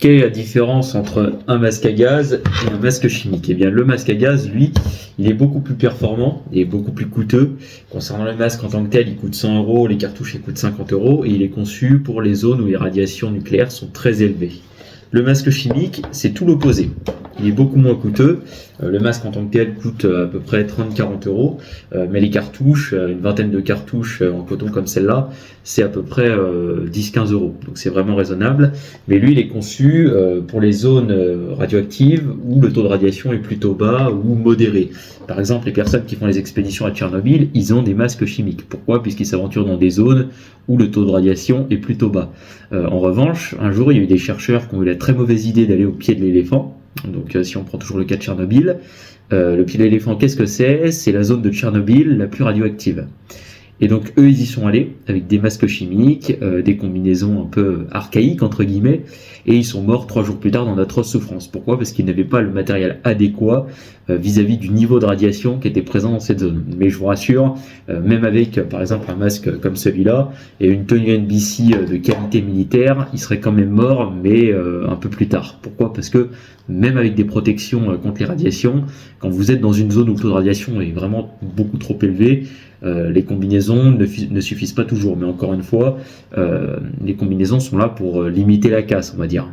Quelle est la différence entre un masque à gaz et un masque chimique? Eh bien, le masque à gaz, lui, il est beaucoup plus performant et beaucoup plus coûteux. Concernant le masque en tant que tel, il coûte 100 euros, les cartouches ils coûtent 50 euros et il est conçu pour les zones où les radiations nucléaires sont très élevées. Le masque chimique, c'est tout l'opposé. Il est beaucoup moins coûteux. Le masque en tant que tel coûte à peu près 30-40 euros, mais les cartouches, une vingtaine de cartouches en coton comme celle-là, c'est à peu près 10-15 euros. Donc c'est vraiment raisonnable. Mais lui, il est conçu pour les zones radioactives où le taux de radiation est plutôt bas ou modéré. Par exemple, les personnes qui font les expéditions à Tchernobyl, ils ont des masques chimiques. Pourquoi? Puisqu'ils s'aventurent dans des zones où le taux de radiation est plutôt bas. En revanche, un jour, il y a eu des chercheurs qui ont eu la très mauvaise idée d'aller au pied de l'éléphant. Donc si on prend toujours le cas de Tchernobyl, le pied de l'éléphant, qu'est-ce que c'est? C'est la zone de Tchernobyl la plus radioactive. Et donc eux, ils y sont allés avec des masques chimiques, des combinaisons un peu archaïques, entre guillemets, et ils sont morts 3 jours plus tard dans d'atroces souffrances. Pourquoi? Parce qu'ils n'avaient pas le matériel adéquat vis-à-vis du niveau de radiation qui était présent dans cette zone. Mais je vous rassure, même avec par exemple un masque comme celui-là et une tenue NBC de qualité militaire, ils seraient quand même morts, mais un peu plus tard. Pourquoi? Parce que même avec des protections contre les radiations, quand vous êtes dans une zone où le taux de radiation est vraiment beaucoup trop élevé, les combinaisons ne suffisent pas toujours. Mais encore une fois, les combinaisons sont là pour limiter la casse, on va dire.